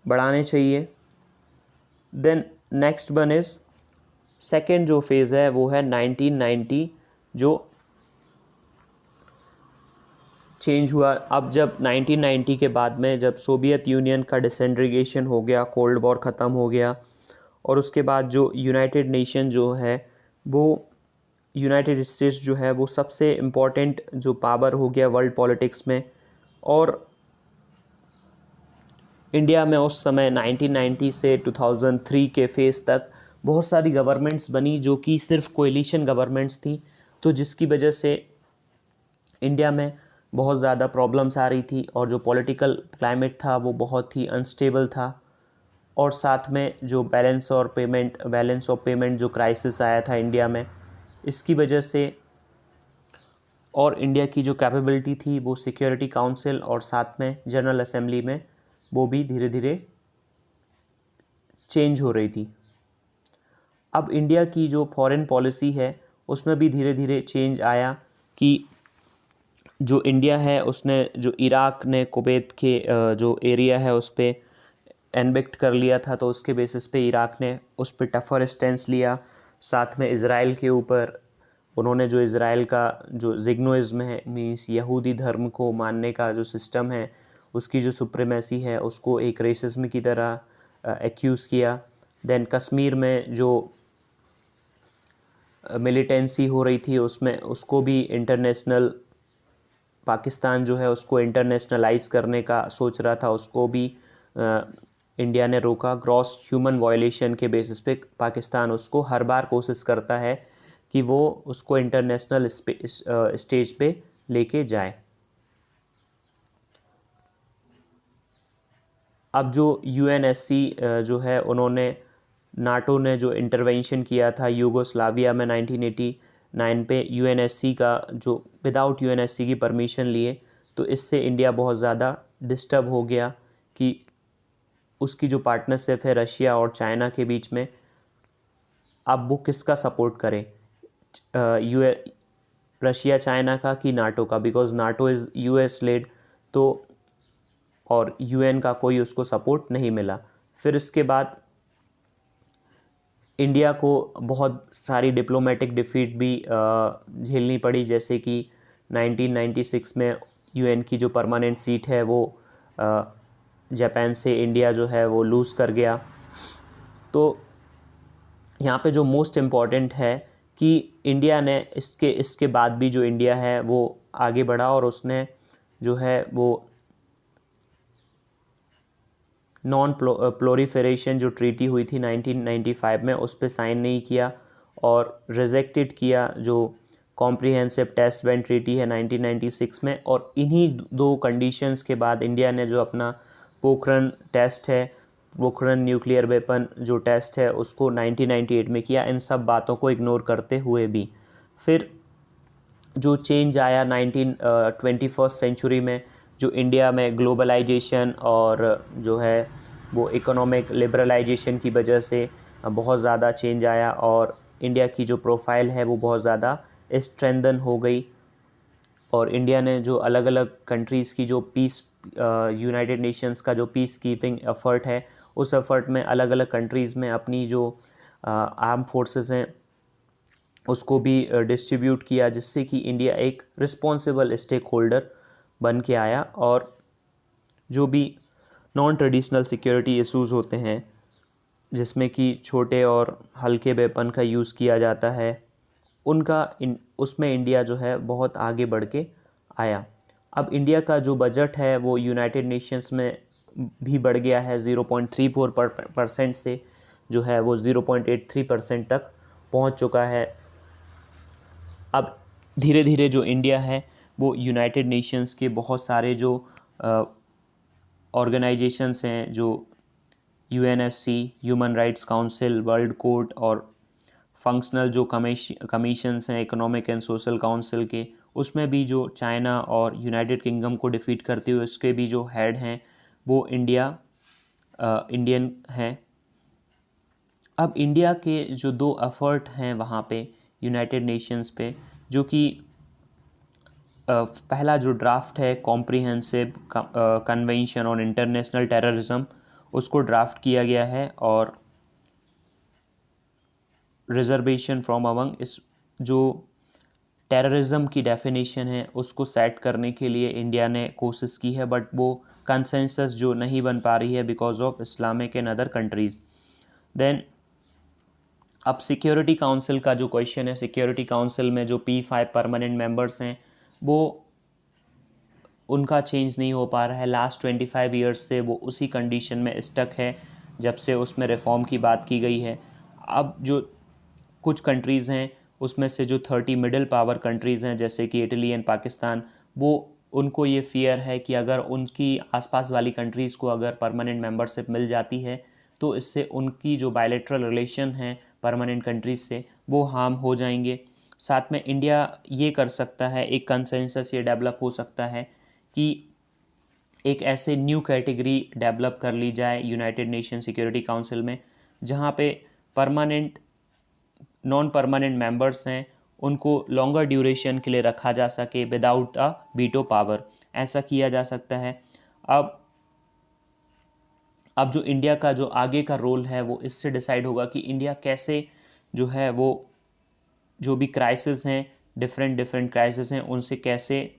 बढ़ाने चाहिए। Then next one is second जो फेज़ है वो है 1990 जो चेंज हुआ। अब जब 1990 के बाद में जब सोवियत यूनियन का डिसइंटीग्रेशन हो गया, कोल्ड वॉर ख़त्म हो गया और उसके बाद जो यूनाइटेड नेशन जो है वो यूनाइटेड स्टेट्स जो है वो सबसे इम्पॉर्टेंट जो पावर हो गया वर्ल्ड पॉलिटिक्स में। और इंडिया में उस समय 1990 से 2003 के फेज़ तक बहुत सारी गवर्नमेंट्स बनी जो कि सिर्फ कोएलिशन गवर्नमेंट्स थी, तो जिसकी वजह से इंडिया में बहुत ज़्यादा प्रॉब्लम्स आ रही थी और जो पॉलिटिकल क्लाइमेट था वो बहुत ही अनस्टेबल था। और साथ में जो बैलेंस ऑफ पेमेंट जो क्राइसिस आया था इंडिया में, इसकी वजह से और इंडिया की जो कैपेबिलिटी थी वो सिक्योरिटी काउंसिल और साथ में जनरल असेंबली में वो भी धीरे धीरे चेंज हो रही थी। अब इंडिया की जो फॉरेन पॉलिसी है उसमें भी धीरे धीरे चेंज आया कि जो इंडिया है उसने जो इराक ने कुवैत के जो एरिया है उस पर एनबेक्ट कर लिया था, तो उसके बेसिस पे इराक ने उस पर टफर स्टैंस लिया। साथ में इज़राइल के ऊपर उन्होंने जो इज़राइल का जो जिग्नोइज्म है, मीन्स यहूदी धर्म को मानने का जो सिस्टम है, उसकी जो सुप्रीमेसी है उसको एक रेसिज्म की तरह एक्यूज़ किया। देन कश्मीर में जो मिलिटेंसी हो रही थी उसमें उसको भी इंटरनेशनल पाकिस्तान जो है उसको इंटरनेशनलाइज करने का सोच रहा था, उसको भी इंडिया ने रोका। ग्रॉस ह्यूमन वायलेशन के बेसिस पे पाकिस्तान उसको हर बार कोशिश करता है कि वो उसको इंटरनेशनल स्टेज पे लेके जाए। अब जो यूएनएससी जो है उन्होंने नाटो ने जो इंटरवेंशन किया था यूगोस्लाविया में 1989 पे यूएनएससी का जो विदाउट यूएनएससी की परमिशन लिए, तो इससे इंडिया बहुत ज़्यादा डिस्टर्ब हो गया कि उसकी जो पार्टनरशिप है रशिया और चाइना के बीच में, अब वो किसका सपोर्ट करे, रशिया चाइना का कि नाटो का, because NATO is US led, तो और यूएन का कोई उसको सपोर्ट नहीं मिला। फिर इसके बाद इंडिया को बहुत सारी डिप्लोमेटिक डिफीट भी झेलनी पड़ी, जैसे कि 1996 में यूएन की जो परमानेंट सीट है वो जापान से इंडिया जो है वो लूज़ कर गया। तो यहाँ पे जो मोस्ट इम्पॉर्टेंट है कि इंडिया ने इसके बाद भी जो इंडिया है वो आगे बढ़ा और उसने जो है वो नॉन प्लोरीफेरेशन जो ट्रीटी हुई थी 1995 में उस पर साइन नहीं किया और रिजेक्टेड किया जो कॉम्प्रिहेंसिव टेस्ट बैंड ट्रीटी है 1996 में। और इन्हीं दो कंडीशंस के बाद इंडिया ने जो अपना पोखरण टेस्ट है, पोखरण न्यूक्लियर वेपन जो टेस्ट है उसको 1998 में किया। इन सब बातों को इग्नोर करते हुए भी फिर जो चेंज आया 21st सेंचुरी में, जो इंडिया में ग्लोबलाइजेशन और जो है वो इकोनॉमिक लिबरलाइजेशन की वजह से बहुत ज़्यादा चेंज आया और इंडिया की जो प्रोफाइल है वो बहुत ज़्यादा स्ट्रेंथन हो गई। और इंडिया ने जो अलग अलग कंट्रीज़ की जो पीस यूनाइटेड नेशंस का जो पीस कीपिंग एफर्ट है, उस एफर्ट में अलग अलग कंट्रीज़ में अपनी जो आर्म फोर्सेस हैं उसको भी डिस्ट्रीब्यूट किया, जिससे कि इंडिया एक रिस्पॉन्सिबल स्टेक होल्डर बन के आया। और जो भी नॉन ट्रेडिशनल सिक्योरिटी इश्यूज़ होते हैं जिसमें कि छोटे और हल्के वेपन का यूज़ किया जाता है, उसमें इंडिया जो है बहुत आगे बढ़ के आया। अब इंडिया का जो बजट है वो यूनाइटेड नेशंस में भी बढ़ गया है, 0.34% से जो है वो 0.83% तक पहुंच चुका है। अब धीरे धीरे जो इंडिया है वो यूनाइटेड नेशंस के बहुत सारे जो ऑर्गेनाइजेशंस हैं, जो UNSC, human rights council, world court और फंक्शनल जो कमीशंस हैं इकोनॉमिक एंड सोशल काउंसिल के, उसमें भी जो चाइना और यूनाइटेड किंगडम को डिफीट करते हुए उसके भी जो हेड हैं वो इंडियन हैं। अब इंडिया के जो 2 एफर्ट हैं वहाँ पे यूनाइटेड नेशंस पे, जो कि पहला जो ड्राफ्ट है comprehensive convention on international terrorism, उसको ड्राफ्ट किया गया है, और रिजर्वेशन फ्रॉम अमंग, इस जो टेररिज्म की डेफिनेशन है उसको सेट करने के लिए इंडिया ने कोशिश की है, बट वो कंसेंसस जो नहीं बन पा रही है because of Islamic and other countries. Then अब सिक्योरिटी काउंसिल का जो क्वेश्चन है, सिक्योरिटी काउंसिल में जो P5 परमानेंट मेंबर्स हैं वो उनका चेंज नहीं हो पा रहा है। लास्ट 25 ईयर्स से वो उसी कंडीशन में स्टक है जब से उसमें रिफॉर्म की बात की गई है। अब जो कुछ कंट्रीज़ हैं उसमें से जो 30 मिडिल पावर कंट्रीज़ हैं जैसे कि इटली एंड पाकिस्तान, वो उनको ये फियर है कि अगर उनकी आसपास वाली कंट्रीज़ को अगर परमानेंट मेंबरशिप मिल जाती है तो इससे उनकी जो बायलैटरल रिलेशन है परमानेंट कंट्रीज़ से वो हार्म हो जाएंगे। साथ में इंडिया ये कर सकता है, एक कंसेंसस ये डेवलप हो सकता है कि एक ऐसे न्यू कैटेगरी डेवलप कर ली जाए यूनाइटेड नेशन सिक्योरिटी काउंसिल में, जहाँ पे परमानेंट नॉन परमानेंट मेंबर्स हैं उनको लॉन्गर ड्यूरेशन के लिए रखा जा सके विदाउट अ वीटो पावर, ऐसा किया जा सकता है। अब जो इंडिया का जो आगे का रोल है वो इससे डिसाइड होगा कि इंडिया कैसे जो है वो जो भी क्राइसिस हैं, डिफरेंट क्राइसिस हैं, उनसे कैसे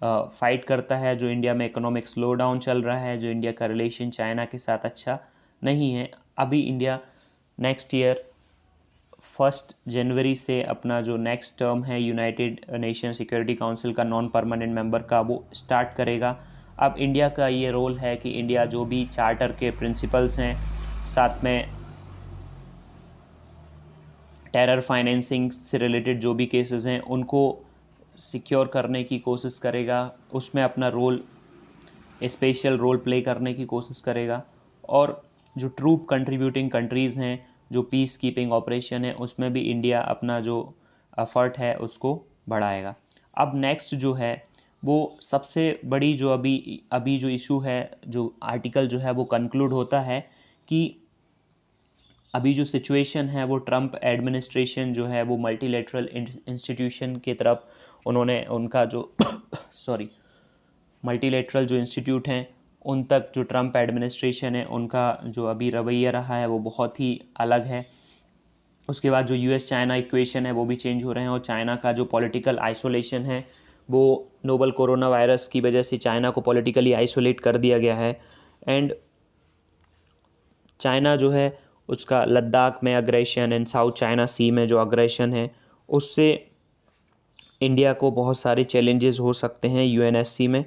फाइट करता है। जो इंडिया में इकोनॉमिक स्लो डाउन चल रहा है, जो इंडिया का रिलेशन चाइना के साथ अच्छा नहीं है, अभी इंडिया नेक्स्ट ईयर 1 जनवरी से अपना जो नेक्स्ट टर्म है यूनाइटेड नेशन सिक्योरिटी काउंसिल का नॉन परमानेंट मेंबर का वो स्टार्ट करेगा। अब इंडिया का ये रोल है कि इंडिया जो भी चार्टर के प्रिंसिपल्स हैं, साथ में टेरर फाइनेंसिंग से रिलेटेड जो भी केसेस हैं उनको सिक्योर करने की कोशिश करेगा, उसमें अपना रोल स्पेशल रोल प्ले करने की कोशिश करेगा। और जो ट्रूप कंट्रीब्यूटिंग कंट्रीज़ हैं, जो पीस कीपिंग ऑपरेशन है, उसमें भी इंडिया अपना जो एफर्ट है उसको बढ़ाएगा। अब नेक्स्ट जो है वो सबसे बड़ी जो अभी जो इशू है, जो आर्टिकल जो है वो कंक्लूड होता है कि अभी जो सिचुएशन है वो ट्रम्प एडमिनिस्ट्रेशन जो है वो मल्टीलेटरल इंस्टीट्यूशन की तरफ उन्होंने उनका जो सॉरी मल्टीलेटरल जो इंस्टीट्यूट हैं उन तक जो ट्रम्प एडमिनिस्ट्रेशन है उनका जो अभी रवैया रहा है वो बहुत ही अलग है। उसके बाद जो यूएस चाइना इक्वेशन है वो भी चेंज हो रहे हैं, और चाइना का जो पॉलिटिकल आइसोलेशन है वो नोवल कोरोना वायरस की वजह से चाइना को पॉलिटिकली आइसोलेट कर दिया गया है। एंड चाइना जो है उसका लद्दाख में अग्रेशन एंड साउथ चाइना सी में जो अग्रेशन है उससे इंडिया को बहुत सारे चैलेंजेस हो सकते हैं यूएनएससी में।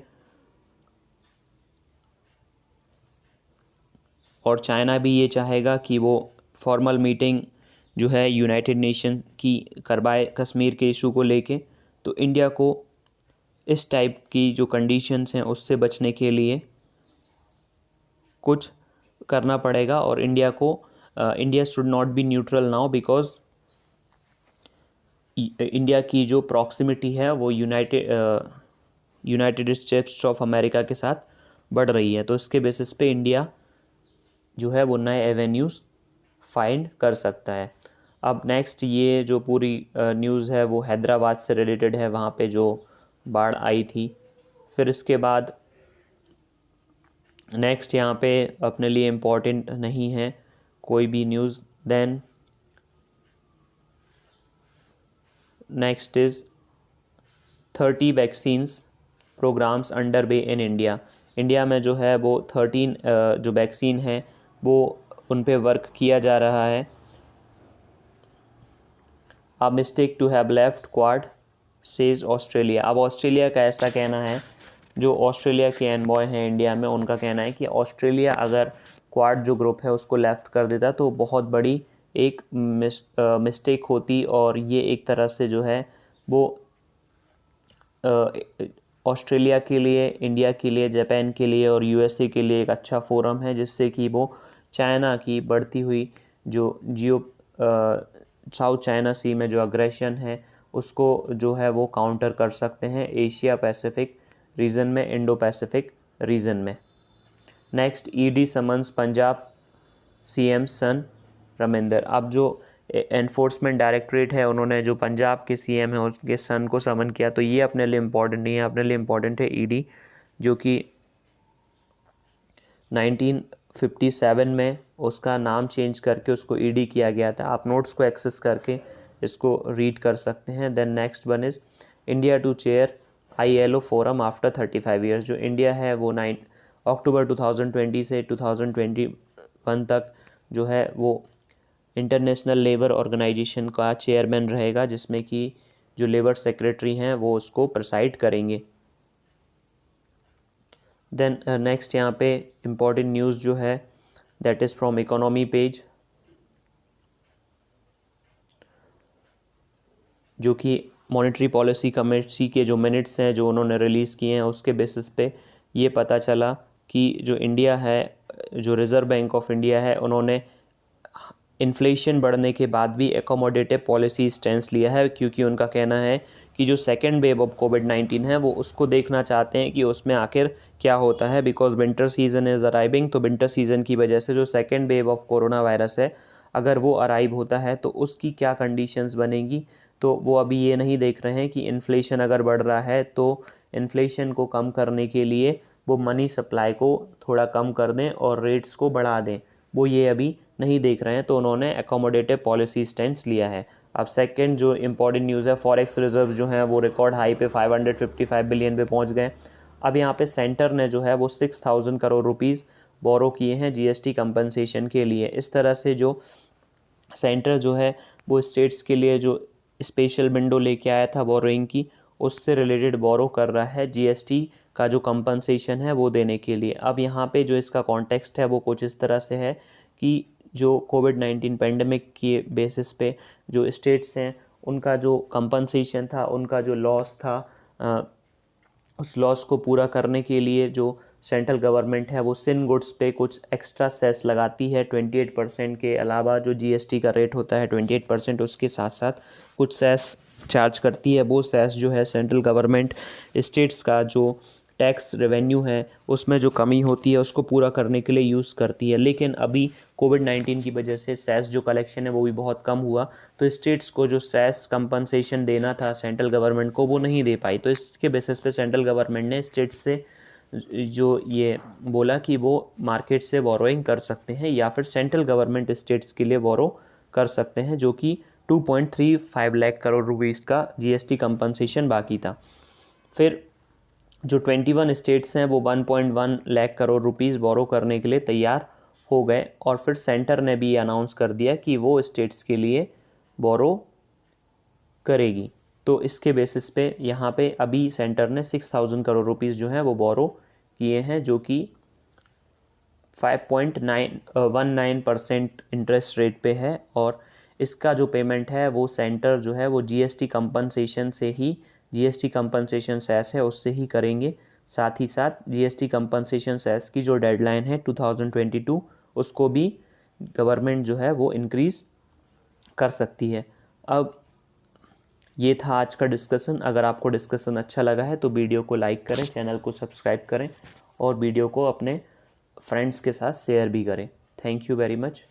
और चाइना भी ये चाहेगा कि वो फॉर्मल मीटिंग जो है यूनाइटेड नेशन की करवाए कश्मीर के इशू को लेके। तो इंडिया को इस टाइप की जो कंडीशंस हैं उससे बचने के लिए कुछ करना पड़ेगा, और India should not be neutral now because India की जो प्रॉक्सिमिटी है वो यूनाइटेड स्टेट्स ऑफ अमेरिका के साथ बढ़ रही है। तो इसके बेसिस पे इंडिया जो है वो नए एवेन्यूज़ फाइंड कर सकता है। अब नेक्स्ट ये जो पूरी न्यूज़ है वो हैदराबाद से रिलेटेड है, वहाँ पे जो बाढ़ आई थी। फिर इसके बाद नेक्स्ट यहाँ पे अपने लिए इम्पॉर्टेंट नहीं है कोई भी news. Then next is 30 vaccines programmes under way in India. India में जो है वो 13 जो वैक्सीन है वो उन पे वर्क किया जा रहा है। A mistake to have left Quad says Australia. अब ऑस्ट्रेलिया का ऐसा कहना है, जो ऑस्ट्रेलिया के एनबॉय हैं इंडिया में, उनका कहना है कि ऑस्ट्रेलिया अगर क्वाड जो ग्रुप है उसको लेफ़्ट कर देता तो बहुत बड़ी एक मिस्टेक होती, और ये एक तरह से जो है वो ऑस्ट्रेलिया के लिए, इंडिया के लिए, जापान के लिए और यूएसए के लिए एक अच्छा फोरम है, जिससे कि वो चाइना की बढ़ती हुई जो साउथ चाइना सी में जो अग्रेशन है उसको जो है वो काउंटर कर सकते हैं एशिया पैसिफिक रीजन में, इंडो पैसिफिक रीजन में। Next, ED summons Punjab CM son Raninder. अब जो एनफोर्समेंट डायरेक्टरेट है उन्होंने जो पंजाब के सीएम है उसके सन को समन किया, तो ये अपने लिए इम्पोर्टेंट नहीं है, अपने लिए इम्पोर्टेंट है ईडी, जो कि 1957 में उसका नाम चेंज करके उसको ईडी किया गया था। आप नोट्स को एक्सेस करके इसको रीड कर सकते हैं। Then next one is India to chair ILO forum after 35 years. जो इंडिया है वो अक्टूबर 2020 से 2021 तक जो है वो इंटरनेशनल लेबर ऑर्गेनाइजेशन का चेयरमैन रहेगा, जिसमें कि जो लेबर सेक्रेटरी हैं वो उसको प्रिसाइड करेंगे। देन नेक्स्ट यहाँ पे इम्पॉर्टेंट न्यूज़ जो है that is from economy page, जो कि मॉनेटरी पॉलिसी कमेटी के जो मिनट्स हैं जो उन्होंने रिलीज़ किए हैं उसके बेसिस पे ये पता चला कि जो इंडिया है, जो रिज़र्व बैंक ऑफ इंडिया है, उन्होंने इन्फ्लेशन बढ़ने के बाद भी एकोमोडेटिव पॉलिसी स्टैंस लिया है, क्योंकि उनका कहना है कि जो सेकेंड वेव ऑफ कोविड-19 है वो उसको देखना चाहते हैं कि उसमें आखिर क्या होता है, because winter season is arriving. तो विंटर सीजन की वजह से जो second wave of corona virus है अगर वो अराइव होता है तो उसकी क्या कंडीशंस बनेगी, तो वो अभी ये नहीं देख रहे हैं कि इन्फ्लेशन अगर बढ़ रहा है तो इन्फ्लेशन को कम करने के लिए वो मनी सप्लाई को थोड़ा कम कर दें और रेट्स को बढ़ा दें, वो ये अभी नहीं देख रहे हैं, तो उन्होंने एकोमोडेटिव पॉलिसी स्टैंस लिया है। अब सेकंड जो इम्पॉर्टेंट न्यूज़ है, फॉरेक्स रिजर्व जो हैं वो रिकॉर्ड हाई पे 555 बिलियन पे पहुंच गए। अब यहाँ पे सेंटर ने जो है वो 6000 करोड़ रुपीज़ बोरो किए हैं जीएसटी कंपनसेशन के लिए। इस तरह से जो सेंटर जो है वो स्टेट्स के लिए जो स्पेशल विंडो लेके आया था बोरोइंग की, उससे रिलेटेड बोरो कर रहा है जीएसटी का जो कंपनसेशन है वो देने के लिए। अब यहाँ पे जो इसका कॉन्टेक्स्ट है वो कुछ इस तरह से है कि जो कोविड-19 पेंडेमिक के बेसिस पे जो स्टेट्स हैं उनका जो कंपनसेशन था, उनका जो लॉस था, उस लॉस को पूरा करने के लिए जो सेंट्रल गवर्नमेंट है वो सिन गुड्स पे कुछ एक्स्ट्रा सेस लगाती है 28% के अलावा जो जीएसटी का रेट होता है 28%, उसके साथ साथ कुछ सेस चार्ज करती है। वो सेस जो है सेंट्रल गवर्नमेंट स्टेट्स का जो टैक्स रेवेन्यू है उसमें जो कमी होती है उसको पूरा करने के लिए यूज़ करती है। लेकिन अभी कोविड-19 की वजह से सेस जो कलेक्शन है वो भी बहुत कम हुआ, तो स्टेट्स को जो सेस कंपनसेशन देना था सेंट्रल गवर्नमेंट को वो नहीं दे पाई। तो इसके बेसिस पे सेंट्रल गवर्नमेंट ने स्टेट्स से जो ये बोला कि वो मार्केट से बोरोइंग कर सकते हैं या फिर सेंट्रल गवर्नमेंट स्टेट्स के लिए बोरो कर सकते हैं, जो कि 2.35 लाख करोड़ रुपीज़ का जीएसटी कंपनसेशन बाकी था। फिर जो 21 स्टेट्स हैं वो 1.1 लाख करोड़ रुपीज़ बोरो करने के लिए तैयार हो गए, और फिर सेंटर ने भी अनाउंस कर दिया कि वो स्टेट्स के लिए बोरो करेगी। तो इसके बेसिस पे यहाँ पे अभी सेंटर ने 6000 करोड़ रुपीज़ जो हैं वो बोरो किए हैं, जो कि 5.19% इंटरेस्ट रेट पे है, और इसका जो पेमेंट है वो सेंटर जो है वो जीएसटी कंपनसेशन से ही, जीएसटी कंपनसेशन सेस है उससे ही करेंगे। साथ ही साथ जीएसटी कंपनसेशन सेस की जो डेडलाइन है 2022 उसको भी गवर्नमेंट जो है वो इंक्रीज़ कर सकती है। अब ये था आज का डिस्कशन। अगर आपको डिस्कशन अच्छा लगा है तो वीडियो को लाइक करें, चैनल को सब्सक्राइब करें और वीडियो को अपने फ्रेंड्स के साथ शेयर भी करें। Thank you very much.